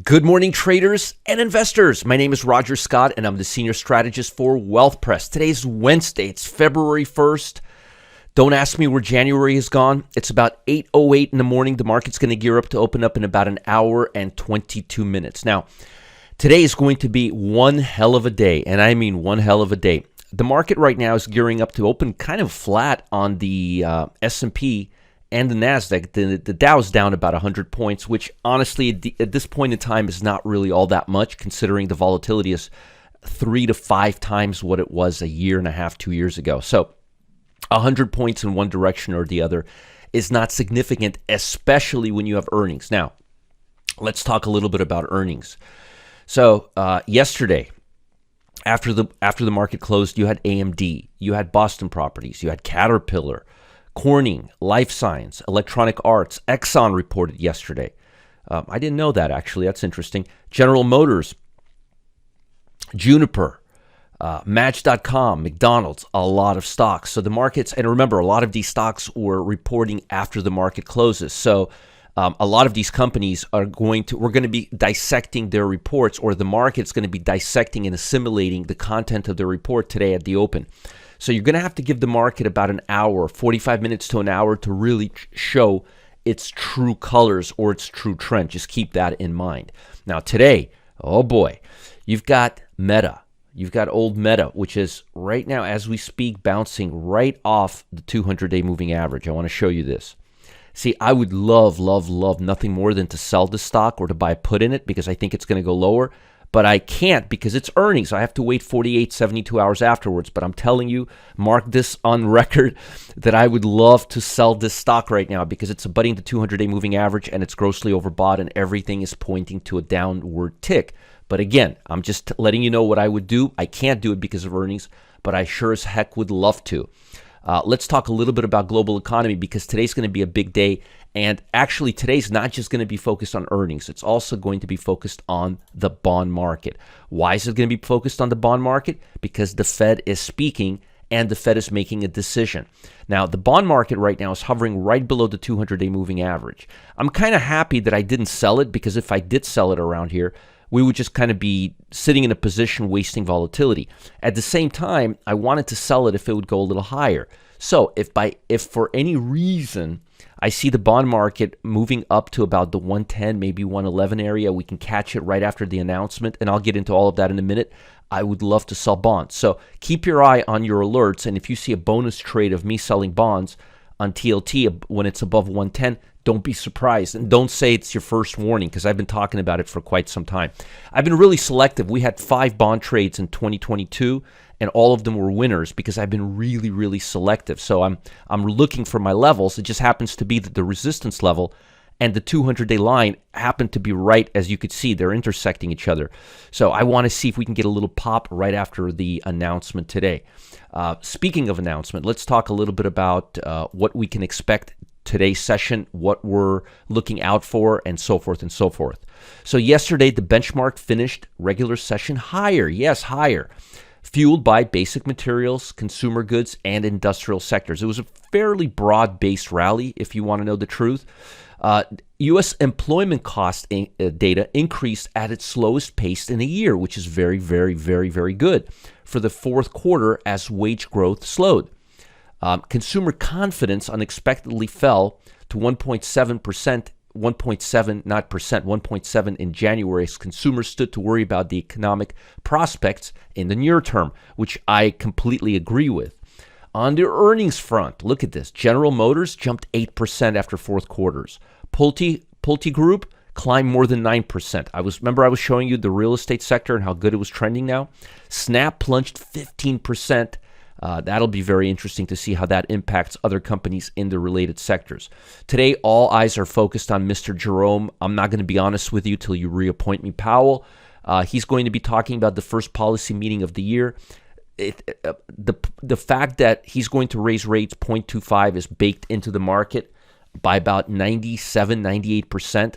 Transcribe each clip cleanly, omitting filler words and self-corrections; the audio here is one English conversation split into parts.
Good morning, traders and investors. My name is Roger Scott, and I'm the Senior Strategist for Wealth Press. Today's Wednesday. It's February 1st. Don't ask me where January has gone. It's about 8:08 in the morning. The market's going to gear up to open up in about an hour and 22 minutes. Now, today is going to be one hell of a day, and I mean one hell of a day. The market right now is gearing up to open kind of flat on the S&P and the NASDAQ. The Dow's down about 100 points, which honestly at this point in time is not really all that much, considering the volatility is 3 to 5 times what it was a year and a half, 2 years ago. So 100 points in one direction or the other is not significant, especially when you have earnings. Now, let's talk a little bit about earnings. So yesterday, after the market closed, you had AMD, you had Boston Properties, you had Caterpillar, Corning, Life Science, Electronic Arts, Exxon reported yesterday. I didn't know that, actually. That's interesting. General Motors, Juniper, Match.com, McDonald's, a lot of stocks. So the markets, and remember, a lot of these stocks were reporting after the market closes. So a lot of these companies we're going to be dissecting their reports, or the market's going to be dissecting and assimilating the content of their report today at the open. So you're going to have to give the market about an hour, 45 minutes to an hour to really show its true colors or its true trend. Just keep that in mind. Now today, oh boy, you've got Meta. You've got old Meta, which is right now as we speak bouncing right off the 200-day moving average. I want to show you this. See, I would love nothing more than to sell this stock or to buy a put in it because I think it's going to go lower. But I can't because it's earnings. I have to wait 48, 72 hours afterwards. But I'm telling you, mark this on record, that I would love to sell this stock right now because it's abutting the 200-day moving average and it's grossly overbought and everything is pointing to a downward tick. But again, I'm just letting you know what I would do. I can't do it because of earnings, but I sure as heck would love to. Let's talk a little bit about global economy because today's going to be a big day. And actually, today's not just going to be focused on earnings. It's also going to be focused on the bond market. Why is it going to be focused on the bond market? Because the Fed is speaking and the Fed is making a decision. Now, the bond market right now is hovering right below the 200-day moving average. I'm kind of happy that I didn't sell it because if I did sell it around here, we would just kind of be sitting in a position wasting volatility. At the same time, I wanted to sell it if it would go a little higher. So if for any reason I see the bond market moving up to about the 110, maybe 111 area, we can catch it right after the announcement, and I'll get into all of that in a minute. I would love to sell bonds. So keep your eye on your alerts, and if you see a bonus trade of me selling bonds on TLT when it's above 110, don't be surprised, and don't say it's your first warning because I've been talking about it for quite some time. I've been really selective. We had 5 bond trades in 2022, and all of them were winners because I've been really selective. So I'm looking for my levels. It just happens to be that the resistance level and the 200-day line happen to be right, as you could see. They're intersecting each other. So I want to see if we can get a little pop right after the announcement today. Speaking of announcement, let's talk a little bit about what we can expect today's session, what we're looking out for, and so forth and so forth. So yesterday, the benchmark finished regular session higher. Yes, higher. Fueled by basic materials, consumer goods, and industrial sectors. It was a fairly broad-based rally, if you want to know the truth. U.S. employment cost data increased at its slowest pace in a year, which is very good for the fourth quarter as wage growth slowed. Consumer confidence unexpectedly fell to 1.7%, 1.7 in January as consumers stood to worry about the economic prospects in the near term, which I completely agree with. On the earnings front, look at this. General Motors jumped 8% after fourth quarters. Pulte Group climbed more than 9%. I was showing you the real estate sector and how good it was trending now. Snap plunged 15%. That'll be very interesting to see how that impacts other companies in the related sectors. Today, all eyes are focused on Mr. Jerome. I'm not going to be honest with you till you reappoint me, Powell. He's going to be talking about the first policy meeting of the year. The fact that he's going to raise rates 0.25 is baked into the market by about 98%.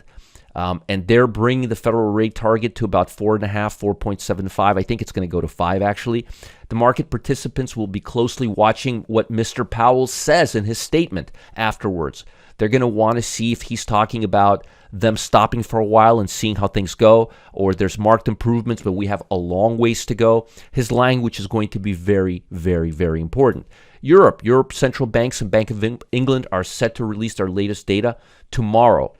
And they're bringing the federal rate target to about 4.75. I think it's going to go to 5, actually. The market participants will be closely watching what Mr. Powell says in his statement afterwards. They're going to want to see if he's talking about them stopping for a while and seeing how things go, or there's marked improvements, but we have a long ways to go. His language is going to be very, very, very important. Europe central banks and Bank of England are set to release their latest data tomorrow.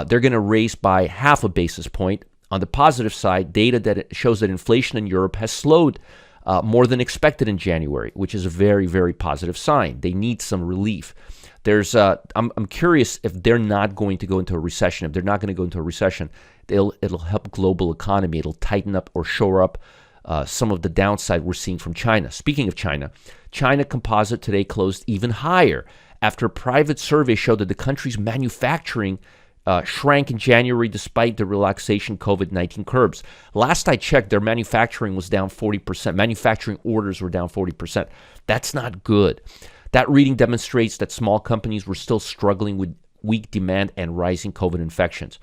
They're going to raise by half a basis point. On the positive side, data that shows that inflation in Europe has slowed more than expected in January, which is a very, very positive sign. They need some relief. I'm curious if they're not going to go into a recession. If they're not going to go into a recession, it'll help global economy. It'll tighten up or shore up some of the downside we're seeing from China. Speaking of China, China Composite today closed even higher after a private survey showed that the country's manufacturing shrank in January despite the relaxation COVID-19 curbs. Last I checked, their manufacturing was down 40%. Manufacturing orders were down 40%. That's not good. That reading demonstrates that small companies were still struggling with weak demand and rising COVID infections.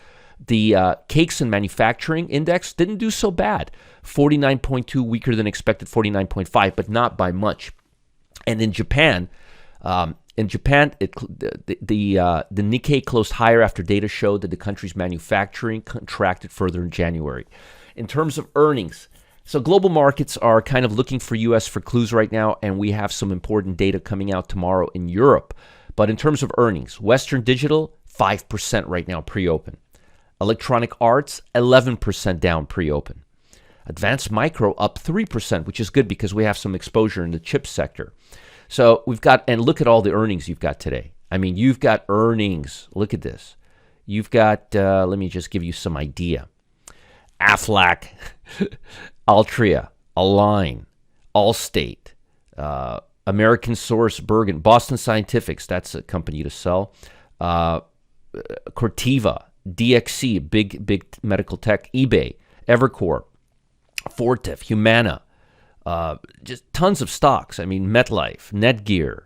The cakes and manufacturing index didn't do so bad. 49.2, weaker than expected, 49.5, but not by much. And in Japan, the Nikkei closed higher after data showed that the country's manufacturing contracted further in January. In terms of earnings, so global markets are kind of looking for U.S. for clues right now, and we have some important data coming out tomorrow in Europe. But in terms of earnings, Western Digital, 5% right now pre-open. Electronic Arts, 11% down pre-open. Advanced Micro up 3%, which is good because we have some exposure in the chip sector. So we've got, and look at all the earnings you've got today. I mean, you've got earnings. Look at this. You've got, let me just give you some idea. Aflac, Altria, Align, Allstate, American Source, Bergen, Boston Scientifics, that's a company to sell, Corteva, DXC, big medical tech, eBay, Evercore, Fortive, Humana, just tons of stocks. I mean, MetLife, Netgear,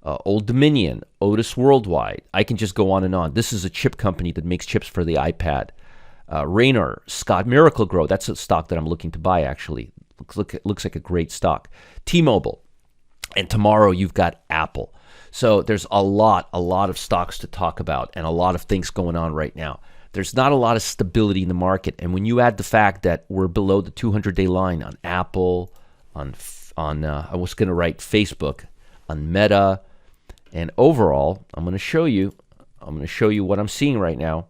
Old Dominion, Otis Worldwide. I can just go on and on. This is a chip company that makes chips for the iPad. Raynor, Scott, Miracle-Gro. That's a stock that I'm looking to buy, actually. Looks like a great stock. T-Mobile. And tomorrow you've got Apple. So there's a lot of stocks to talk about and a lot of things going on right now. There's not a lot of stability in the market. And when you add the fact that we're below the 200-day line on Apple, on I was going to write Facebook, on Meta, and overall, I'm going to show you what I'm seeing right now.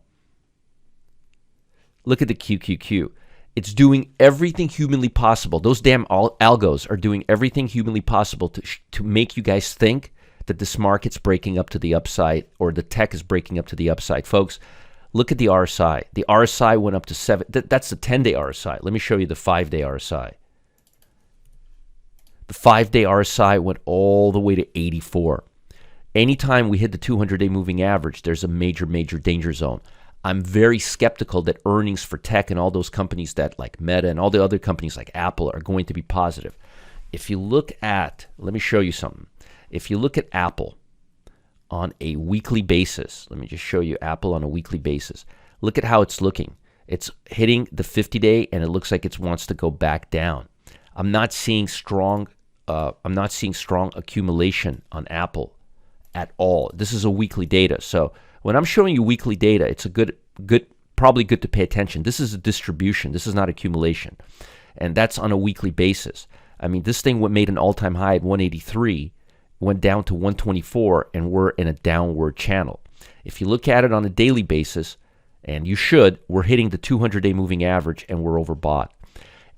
Look at the QQQ. It's doing everything humanly possible. Those damn algos are doing everything humanly possible to make you guys think that this market's breaking up to the upside or the tech is breaking up to the upside. Folks, look at the RSI. The RSI went up to 7. That's the 10-day RSI. Let me show you the 5-day RSI. The 5-day RSI went all the way to 84. Anytime we hit the 200-day moving average, there's a major danger zone. I'm very skeptical that earnings for tech and all those companies that like Meta and all the other companies like Apple are going to be positive. If you look at, let me show you something. If you look at Apple on a weekly basis, let me just show you Apple on a weekly basis. Look at how it's looking. It's hitting the 50-day and it looks like it wants to go back down. I'm not seeing strong accumulation on Apple at all. This is a weekly data. So when I'm showing you weekly data, it's a probably good to pay attention. This is a distribution. This is not accumulation. And that's on a weekly basis. I mean, this thing made an all-time high at 183, went down to 124, and we're in a downward channel. If you look at it on a daily basis, and you should, we're hitting the 200-day moving average, and we're overbought.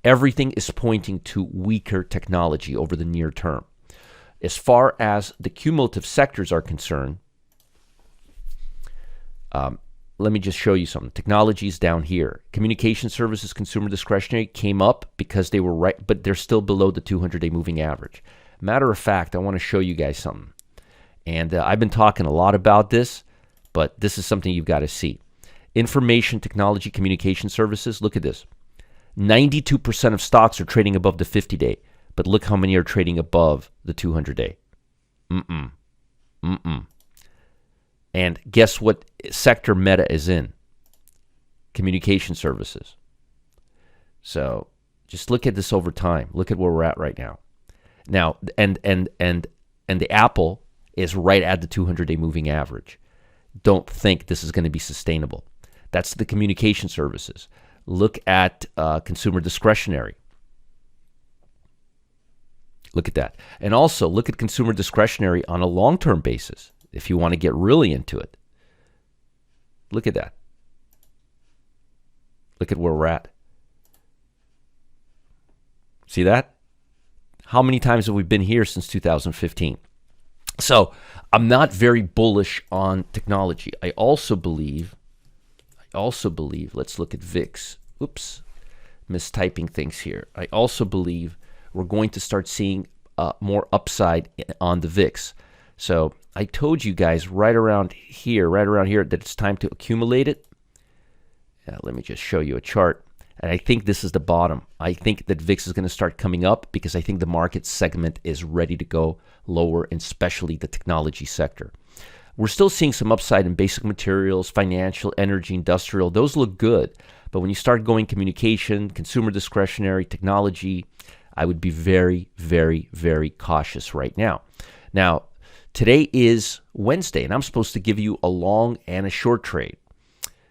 Everything is pointing to weaker technology over the near term. As far as the cumulative sectors are concerned, let me just show you something. Technology is down here. Communication services, consumer discretionary came up because they were right, but they're still below the 200-day moving average. Matter of fact, I want to show you guys something. And I've been talking a lot about this, but this is something you've got to see. Information technology, communication services, look at this. 92% of stocks are trading above the 50-day, but look how many are trading above the 200-day. And guess what sector Meta is in? Communication services. So just look at this over time. Look at where we're at right now. Now, and the Apple is right at the 200-day moving average. don't think this is going to be sustainable. That's the communication services. Look at consumer discretionary. Look at that. And also look at consumer discretionary on a long-term basis if you want to get really into it. Look at that. Look at where we're at. See that? How many times have we been here since 2015? So I'm not very bullish on technology. I also believe, let's look at VIX. Oops, mistyping things here. I also believe we're going to start seeing more upside on the VIX. So I told you guys right around here that it's time to accumulate it. Let me just show you a chart. And I think this is the bottom. I think that VIX is going to start coming up because I think the market segment is ready to go lower, and especially the technology sector. We're still seeing some upside in basic materials, financial, energy, industrial. Those look good. But when you start going communication, consumer discretionary, technology, I would be very, very, very cautious right now. Now, today is Wednesday, and I'm supposed to give you a long and a short trade.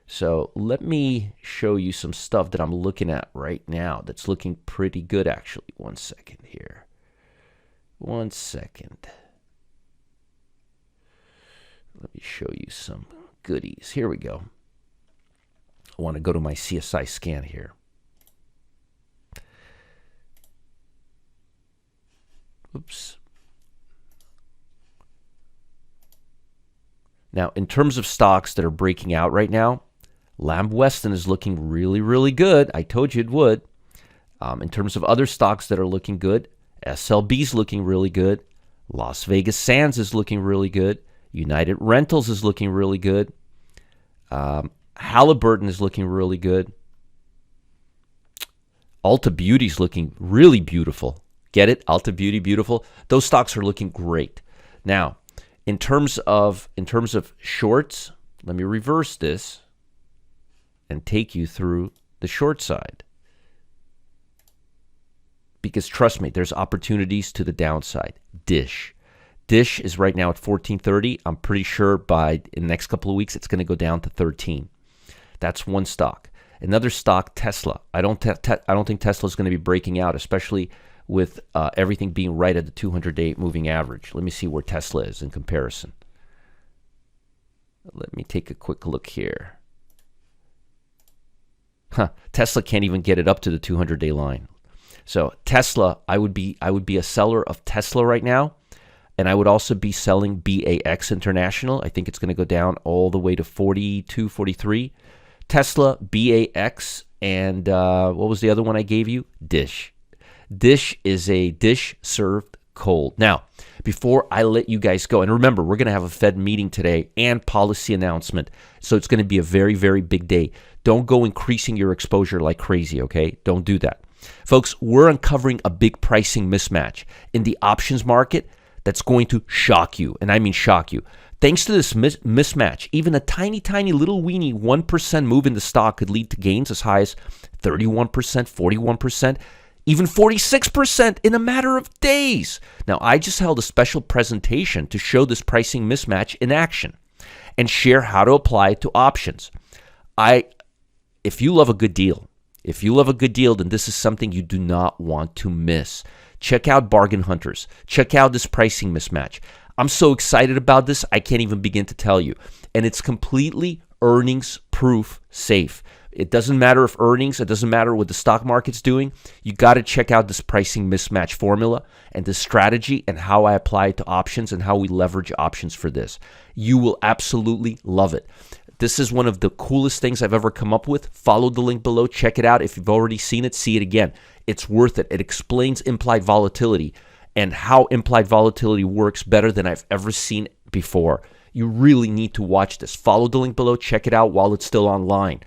So let me show you some stuff that I'm looking at right now that's looking pretty good, actually. 1 second here. 1 second. Let me show you some goodies. Here we go. I want to go to my CSI scan here. Oops. Now, in terms of stocks that are breaking out right now, Lamb Weston is looking really, really good. I told you it would. In terms of other stocks that are looking good, SLB is looking really good. Las Vegas Sands is looking really good. United Rentals is looking really good. Halliburton is looking really good. Ulta Beauty is looking really beautiful. Get it? Ulta Beauty, beautiful. Those stocks are looking great. Now, in terms of shorts, let me reverse this and take you through the short side. Because trust me, there's opportunities to the downside. Dish is right now at 14.30. I'm pretty sure in the next couple of weeks it's going to go down to 13. That's one stock. Another stock, Tesla. I don't think Tesla is going to be breaking out, especially with everything being right at the 200-day moving average. Let me see where Tesla is in comparison. Let me take a quick look here. Tesla can't even get it up to the 200-day line. So Tesla, I would be a seller of Tesla right now, and I would also be selling BAX International. I think it's going to go down all the way to 42, 43. Tesla, BAX, and what was the other one I gave you? Dish. Dish is a dish served cold. Now, before I let you guys go, and remember, we're going to have a Fed meeting today and policy announcement, so it's going to be a very, very big day. Don't go increasing your exposure like crazy, okay? Don't do that. Folks, we're uncovering a big pricing mismatch in the options market that's going to shock you, and I mean shock you. Thanks to this mismatch, even a tiny, tiny little weeny 1% move in the stock could lead to gains as high as 31%, 41%, even 46% in a matter of days. Now, I just held a special presentation to show this pricing mismatch in action and share how to apply it to options. If you love a good deal, then this is something you do not want to miss. Check out Bargain Hunters. Check out this pricing mismatch. I'm so excited about this, I can't even begin to tell you. And it's completely earnings proof safe. It doesn't matter if earnings, it doesn't matter what the stock market's doing. You got to check out this pricing mismatch formula and this strategy and how I apply it to options and how we leverage options for this. You will absolutely love it. This is one of the coolest things I've ever come up with. Follow the link below. Check it out. If you've already seen it, see it again. It's worth it. It explains implied volatility and how implied volatility works better than I've ever seen before. You really need to watch this. Follow the link below. Check it out while it's still online.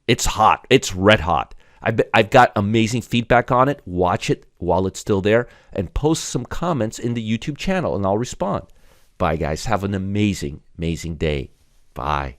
It's hot. It's red hot. I've got amazing feedback on it. Watch it while it's still there and post some comments in the YouTube channel and I'll respond. Bye, guys. Have an amazing, amazing day. Bye.